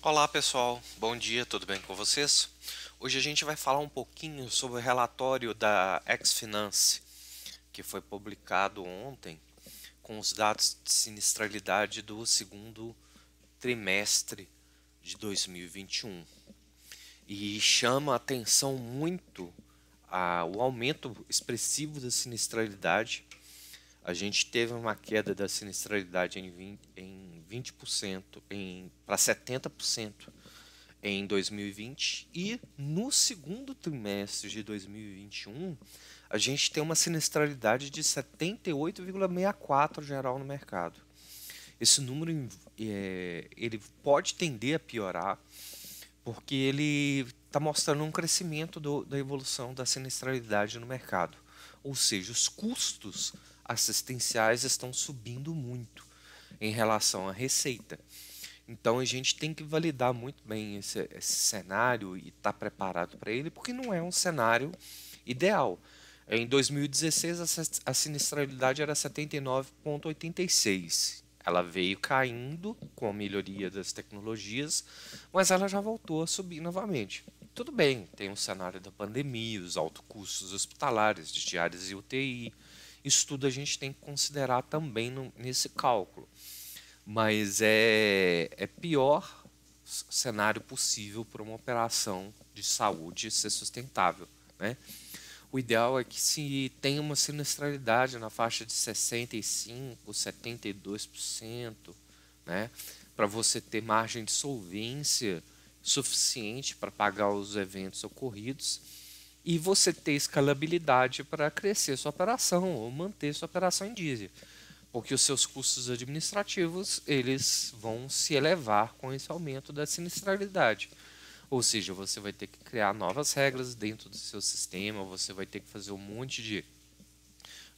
Olá pessoal, bom dia, tudo bem com vocês? Hoje a gente vai falar um pouquinho sobre o relatório da Exfinance, que foi publicado ontem com os dados de sinistralidade do segundo trimestre de 2021. E chama a atenção muito o aumento expressivo da sinistralidade. A gente teve uma queda da sinistralidade em 20% para 70% em 2020 e no segundo trimestre de 2021 a gente tem uma sinistralidade de 78,64 geral no mercado. Esse número ele pode tender a piorar porque ele está mostrando um crescimento da evolução da sinistralidade no mercado. Ou seja, os custos assistenciais estão subindo muito em relação à receita. Então a gente tem que validar muito bem esse cenário e estar preparado para ele, porque não é um cenário ideal. Em 2016 a sinistralidade era 79,86. Ela veio caindo com a melhoria das tecnologias, mas ela já voltou a subir novamente. Tudo bem, tem um cenário da pandemia, os altos custos hospitalares, de diárias e UTI. Isso tudo a gente tem que considerar também nesse cálculo. Mas é pior cenário possível para uma operação de saúde ser sustentável, né? O ideal é que se tenha uma sinistralidade na faixa de 65, 72%, né? Para você ter margem de solvência suficiente para pagar os eventos ocorridos e você ter escalabilidade para crescer sua operação ou manter sua operação em dia, porque os seus custos administrativos eles vão se elevar com esse aumento da sinistralidade. Ou seja, você vai ter que criar novas regras dentro do seu sistema, você vai ter que fazer um monte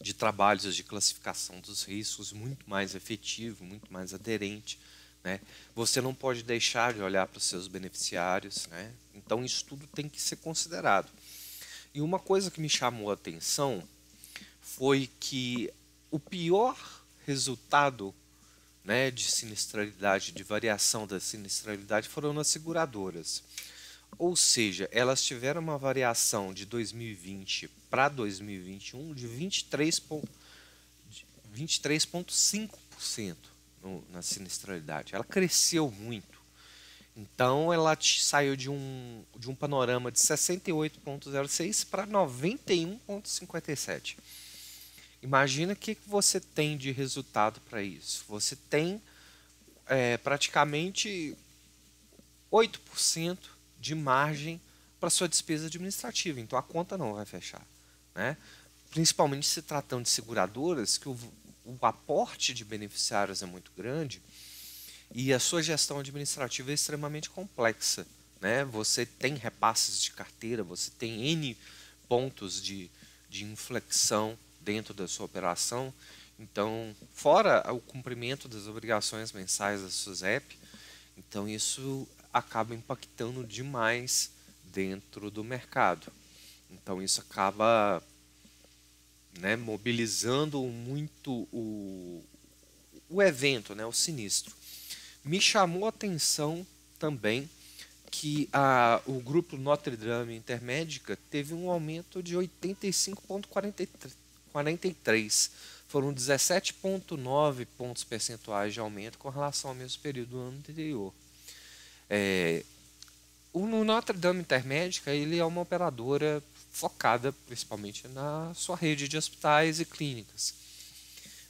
de trabalhos de classificação dos riscos muito mais efetivo, muito mais aderente. Né? Você não pode deixar de olhar para os seus beneficiários. Né? Então, isso tudo tem que ser considerado. E uma coisa que me chamou a atenção foi que o pior resultado, né, de sinistralidade, de variação da sinistralidade, foram nas seguradoras. Ou seja, elas tiveram uma variação de 2020 para 2021 de 23,5% na sinistralidade. Ela cresceu muito. Então ela saiu de um panorama de 68,06 para 91,57. Imagina o que você tem de resultado para isso. Você tem praticamente 8% de margem para sua despesa administrativa. Então a conta não vai fechar. Né? Principalmente se tratando de seguradoras, que o aporte de beneficiários é muito grande e a sua gestão administrativa é extremamente complexa. Né? Você tem repasses de carteira, você tem N pontos de inflexão dentro da sua operação. Então, fora o cumprimento das obrigações mensais da SUSEP, então isso acaba impactando demais dentro do mercado. Então isso acaba, né, mobilizando muito o evento, né, o sinistro. Me chamou a atenção também que o grupo Notre Dame Intermédica teve um aumento de 85,43. Foram 17,9 pontos percentuais de aumento com relação ao mesmo período do ano anterior. O Notre Dame Intermédica ele é uma operadora focada principalmente na sua rede de hospitais e clínicas,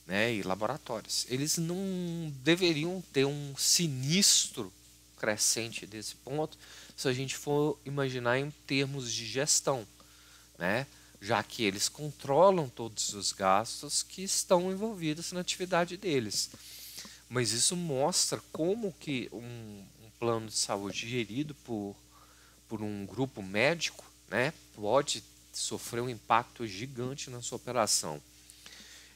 né, e laboratórios. Eles não deveriam ter um sinistro crescente desse ponto se a gente for imaginar em termos de gestão, né? Já que eles controlam todos os gastos que estão envolvidos na atividade deles. Mas isso mostra como que um plano de saúde gerido por um grupo médico, né, pode sofrer um impacto gigante na sua operação.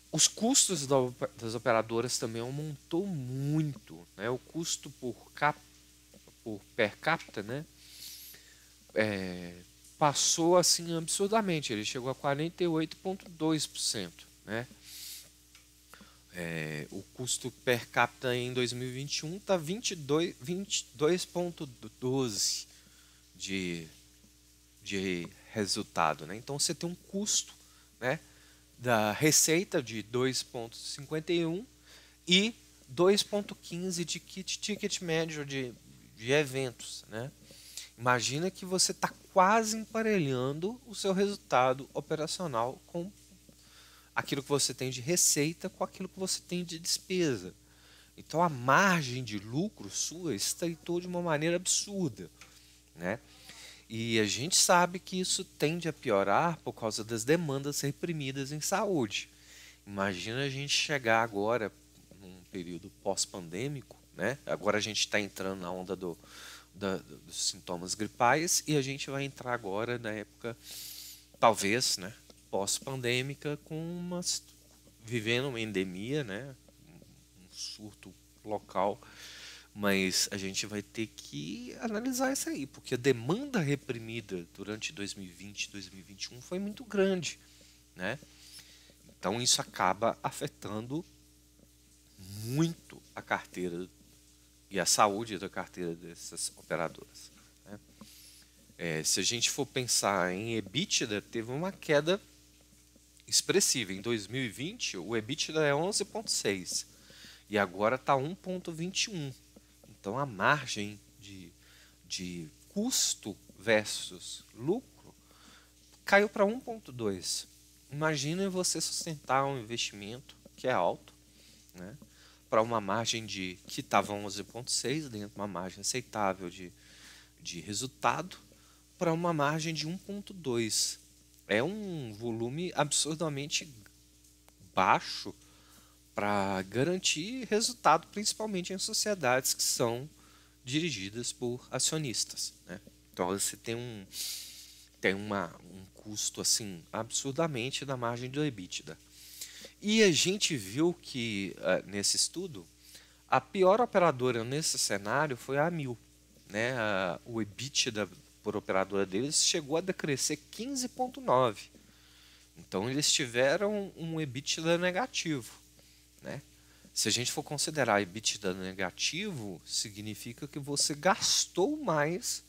Os custos das operadoras também aumentou muito, né? O custo por per capita, né, passou assim absurdamente. Ele chegou a 48,2%, né? O custo per capita em 2021 está 22,12 de, de resultado, né? Então você tem um custo, né, da receita de 2,51 e 2,15 de ticket médio de eventos, né? Imagina que você está quase emparelhando o seu resultado operacional com aquilo que você tem de receita com aquilo que você tem de despesa. Então a margem de lucro sua estreitou de uma maneira absurda, né? E a gente sabe que isso tende a piorar por causa das demandas reprimidas em saúde. Imagina a gente chegar agora num período pós-pandêmico, né? Agora a gente está entrando na onda dos sintomas gripais e a gente vai entrar agora na época, talvez, né, pós-pandêmica, vivendo uma endemia, né, um surto local, mas a gente vai ter que analisar isso aí, porque a demanda reprimida durante 2020 e 2021 foi muito grande, né? Então isso acaba afetando muito a carteira e a saúde da carteira dessas operadoras, né? Se a gente for pensar em EBITDA, teve uma queda expressiva. Em 2020, o EBITDA é 11,6 e agora está 1,21. Então a margem de custo versus lucro caiu para 1,2. Imagina você sustentar um investimento que é alto, né, para uma margem que estava 11,6 dentro de uma margem aceitável de resultado, para uma margem de 1,2. É um volume absurdamente baixo para garantir resultado, principalmente em sociedades que são dirigidas por acionistas, né? Então você tem um custo assim absurdamente na margem do EBITDA. E a gente viu que nesse estudo a pior operadora nesse cenário foi a Amil, né? O EBITDA por operadora deles chegou a decrescer 15,9. Então eles tiveram um EBITDA negativo, né? Se a gente for considerar EBITDA negativo, significa que você gastou mais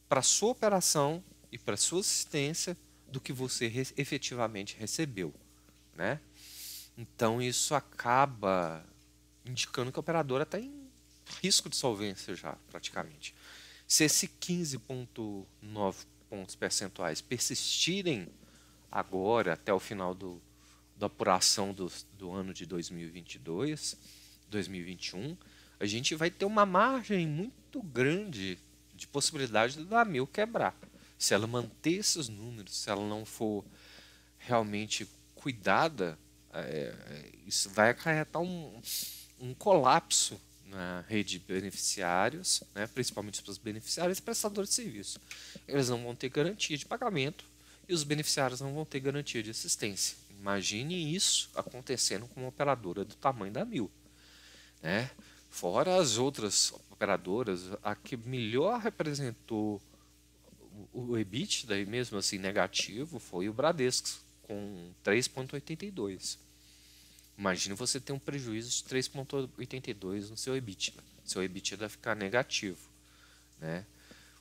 para sua operação e para sua assistência do que você efetivamente recebeu, né? Então isso acaba indicando que a operadora está em risco de solvência já, praticamente. Se esse 15,9 pontos percentuais persistirem agora até o final da apuração do ano de 2022, 2021, a gente vai ter uma margem muito grande de possibilidade da Amil quebrar. Se ela manter esses números, se ela não for realmente cuidada, isso vai acarretar um colapso na rede de beneficiários, né, principalmente para os beneficiários e prestadores de serviço. Eles não vão ter garantia de pagamento e os beneficiários não vão ter garantia de assistência. Imagine isso acontecendo com uma operadora do tamanho da Amil, né? Fora as outras operadoras, a que melhor representou o EBITDA, e mesmo assim negativo, foi o Bradesco, com 3,82. Imagine você ter um prejuízo de 3,82 no seu EBITDA. Seu EBITDA ficar negativo, né?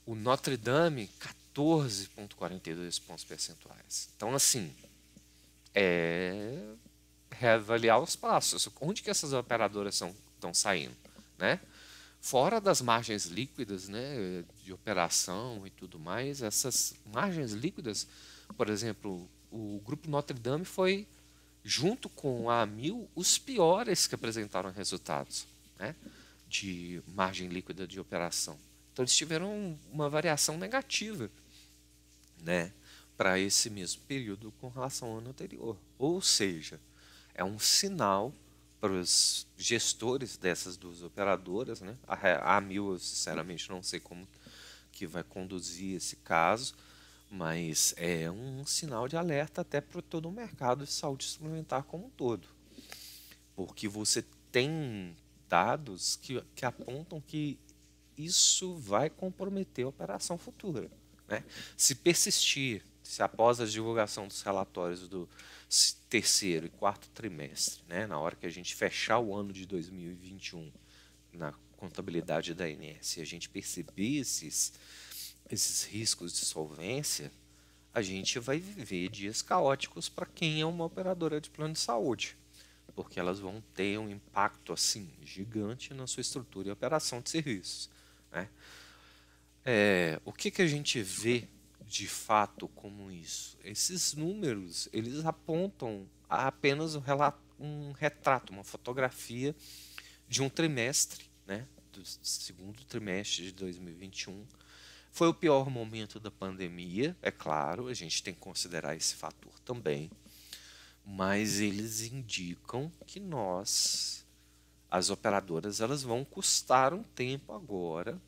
O Notre Dame, 14,42 pontos percentuais. Então, assim, reavaliar os passos. Onde que essas operadoras estão saindo, né? Fora das margens líquidas, né, de operação e tudo mais, essas margens líquidas, por exemplo, o Grupo Notre Dame foi, junto com a Amil, os piores que apresentaram resultados, né, de margem líquida de operação. Então eles tiveram uma variação negativa, né, para esse mesmo período com relação ao ano anterior. Ou seja, é um sinal para os gestores dessas duas operadoras, né? A Amil, eu sinceramente não sei como que vai conduzir esse caso, mas é um sinal de alerta até para todo o mercado de saúde suplementar como um todo, porque você tem dados que apontam que isso vai comprometer a operação futura, né? Se persistir, se após a divulgação dos relatórios do terceiro e quarto trimestre, né, na hora que a gente fechar o ano de 2021 na contabilidade da ANS, e a gente perceber esses riscos de solvência, a gente vai viver dias caóticos para quem é uma operadora de plano de saúde, porque elas vão ter um impacto assim gigante na sua estrutura e operação de serviços, né? O que a gente vê de fato como isso? Esses números, eles apontam a apenas um retrato, uma fotografia de um trimestre, né, do segundo trimestre de 2021. Foi o pior momento da pandemia, é claro, a gente tem que considerar esse fator também, mas eles indicam que as operadoras, elas vão custar um tempo agora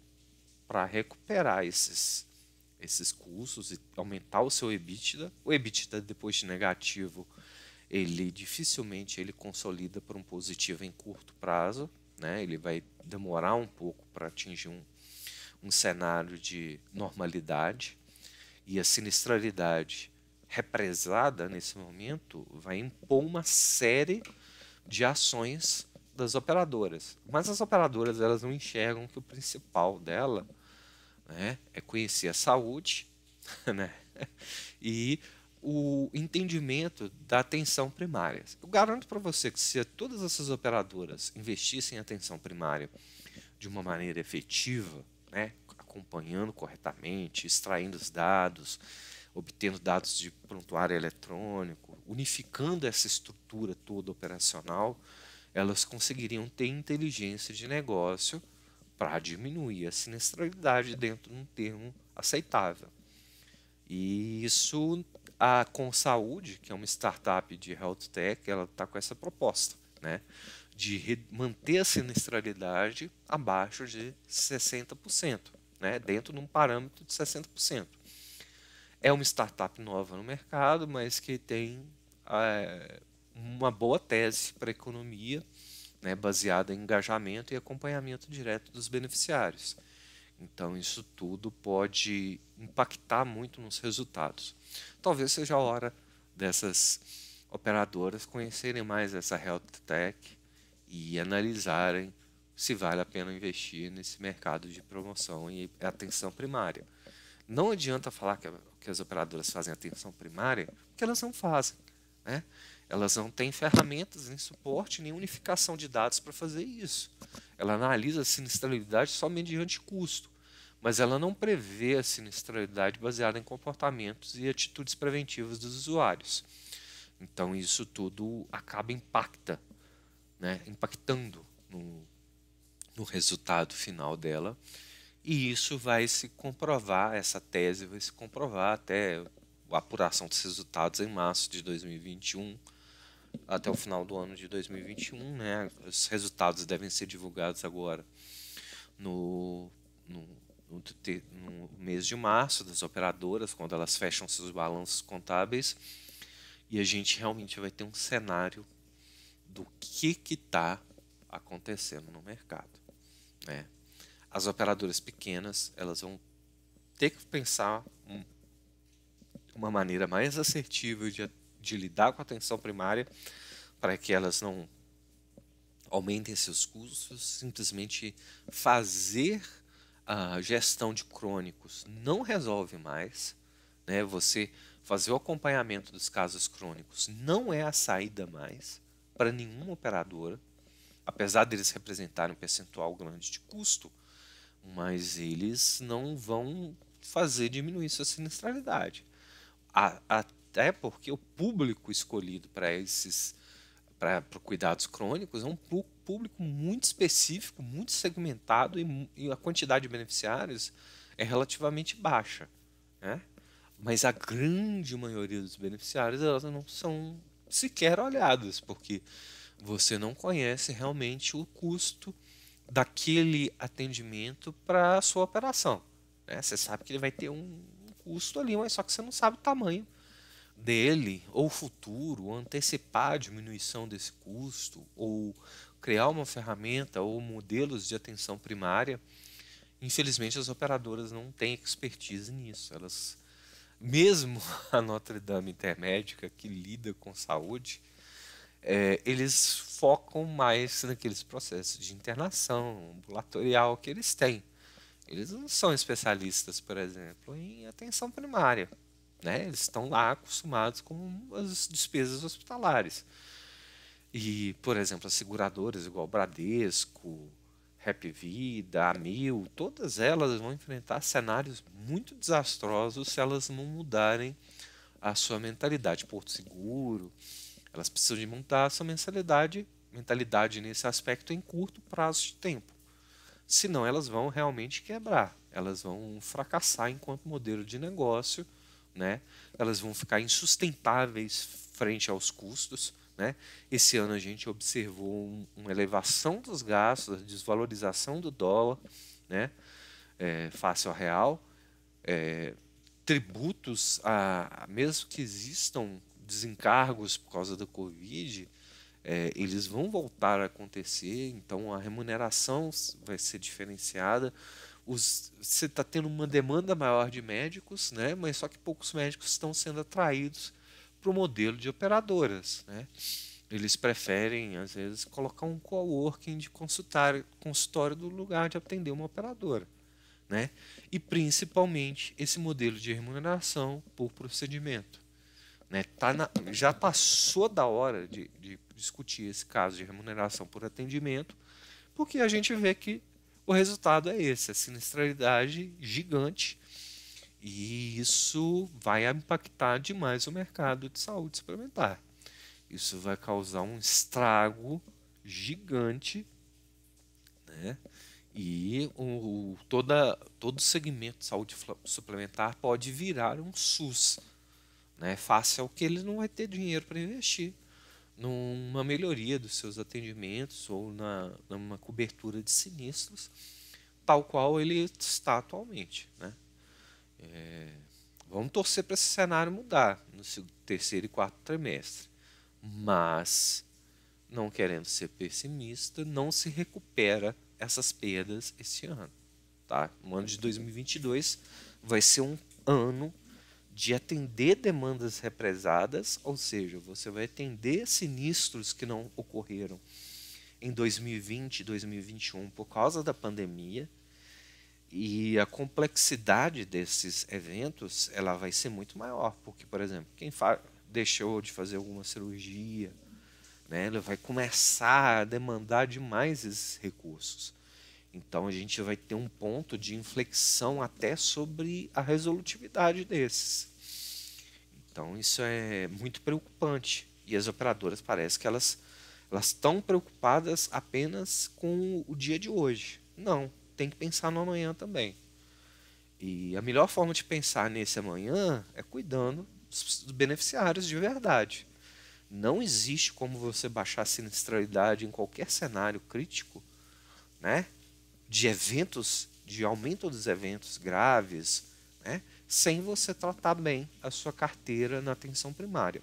para recuperar esses custos e aumentar o seu EBITDA. O EBITDA, depois de negativo, ele dificilmente ele consolida para um positivo em curto prazo, né? Ele vai demorar um pouco para atingir um cenário de normalidade, e a sinistralidade represada nesse momento vai impor uma série de ações das operadoras. Mas as operadoras, elas não enxergam que o principal dela, né, é conhecer a saúde, né, e o entendimento da atenção primária. Eu garanto para você que se todas essas operadoras investissem em atenção primária de uma maneira efetiva, né, acompanhando corretamente, extraindo os dados, obtendo dados de prontuário eletrônico, unificando essa estrutura toda operacional, elas conseguiriam ter inteligência de negócio para diminuir a sinistralidade dentro de um termo aceitável. E isso, a Consaúde, que é uma startup de health tech, ela está com essa proposta, né, de manter a sinistralidade abaixo de 60%, né, dentro de um parâmetro de 60%. É uma startup nova no mercado, mas que tem uma boa tese para a economia, né, baseada em engajamento e acompanhamento direto dos beneficiários. Então, isso tudo pode impactar muito nos resultados. Talvez seja a hora dessas operadoras conhecerem mais essa health tech e analisarem se vale a pena investir nesse mercado de promoção e atenção primária. Não adianta falar que as operadoras fazem atenção primária, porque elas não fazem, né? Elas não têm ferramentas, nem suporte, nem unificação de dados para fazer isso. Ela analisa a sinistralidade só mediante custo, mas ela não prevê a sinistralidade baseada em comportamentos e atitudes preventivas dos usuários. Então isso tudo acaba impactando no resultado final dela, e isso vai se comprovar, essa tese vai se comprovar até a apuração dos resultados em março de 2021, até o final do ano de 2021, né? Os resultados devem ser divulgados agora no mês de março das operadoras, quando elas fecham seus balanços contábeis, e a gente realmente vai ter um cenário do que está acontecendo no mercado, né? As operadoras pequenas, elas vão ter que pensar uma maneira mais assertiva de lidar com a atenção primária, para que elas não aumentem seus custos. Simplesmente fazer a gestão de crônicos não resolve mais, né? Você fazer o acompanhamento dos casos crônicos não é a saída mais para nenhuma operadora, apesar deles representarem um percentual grande de custo, mas eles não vão fazer diminuir sua sinistralidade. Até porque o público escolhido para cuidados crônicos é um público muito específico, muito segmentado, e a quantidade de beneficiários é relativamente baixa, né? Mas a grande maioria dos beneficiários, elas não são sequer olhadas, porque você não conhece realmente o custo daquele atendimento para a sua operação, né? Você sabe que ele vai ter um custo ali, mas só que você não sabe o tamanho dele, ou futuro, ou antecipar a diminuição desse custo, ou criar uma ferramenta ou modelos de atenção primária. Infelizmente, as operadoras não têm expertise nisso. mesmo a Notre Dame Intermédica, que lida com saúde, eles focam mais naqueles processos de internação ambulatorial que eles têm. Eles não são especialistas, por exemplo, em atenção primária, né? Eles estão lá acostumados com as despesas hospitalares. E, por exemplo, as seguradoras, igual Bradesco, Rap Vida, Amil, todas elas vão enfrentar cenários muito desastrosos se elas não mudarem a sua mentalidade. Porto Seguro, elas precisam de mudar a sua mentalidade nesse aspecto em curto prazo de tempo. Senão elas vão realmente quebrar, elas vão fracassar enquanto modelo de negócio, né? Elas vão ficar insustentáveis frente aos custos. Né? Esse ano a gente observou uma elevação dos gastos, a desvalorização do dólar, né? Face ao real, tributos, mesmo que existam desencargos por causa da Covid, eles vão voltar a acontecer, então a remuneração vai ser diferenciada. Você está tendo uma demanda maior de médicos, né? Mas só que poucos médicos estão sendo atraídos para o modelo de operadoras. Né? Eles preferem, às vezes, colocar um coworking de consultório no lugar de atender uma operadora. Né? E principalmente esse modelo de remuneração por procedimento. Né? Já passou da hora de discutir esse caso de remuneração por atendimento, porque a gente vê que o resultado é esse, a sinistralidade gigante, e isso vai impactar demais o mercado de saúde suplementar. Isso vai causar um estrago gigante, né? E todo o segmento de saúde suplementar pode virar um SUS, né? Face ao que ele não vai ter dinheiro para investir numa melhoria dos seus atendimentos ou numa cobertura de sinistros, tal qual ele está atualmente. Né? Vamos torcer para esse cenário mudar no terceiro e quarto trimestre. Mas, não querendo ser pessimista, não se recupera essas perdas esse ano. Tá? O ano de 2022 vai ser um ano de atender demandas represadas, ou seja, você vai atender sinistros que não ocorreram em 2020 e 2021 por causa da pandemia, e a complexidade desses eventos ela vai ser muito maior, porque, por exemplo, quem deixou de fazer alguma cirurgia, né, ele vai começar a demandar demais esses recursos. Então a gente vai ter um ponto de inflexão até sobre a resolutividade desses. Então isso é muito preocupante. E as operadoras parece que elas estão preocupadas apenas com o dia de hoje. Não, tem que pensar no amanhã também. E a melhor forma de pensar nesse amanhã é cuidando dos beneficiários de verdade. Não existe como você baixar a sinistralidade em qualquer cenário crítico, né? De eventos, de aumento dos eventos graves, né? Sem você tratar bem a sua carteira na atenção primária.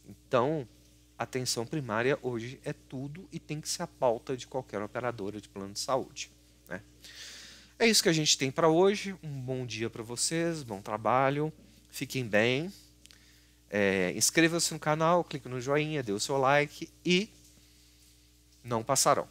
Então, a atenção primária hoje é tudo e tem que ser a pauta de qualquer operadora de plano de saúde. Né? É isso que a gente tem para hoje. Um bom dia para vocês, bom trabalho, fiquem bem. Inscreva-se no canal, clique no joinha, dê o seu like e não passarão.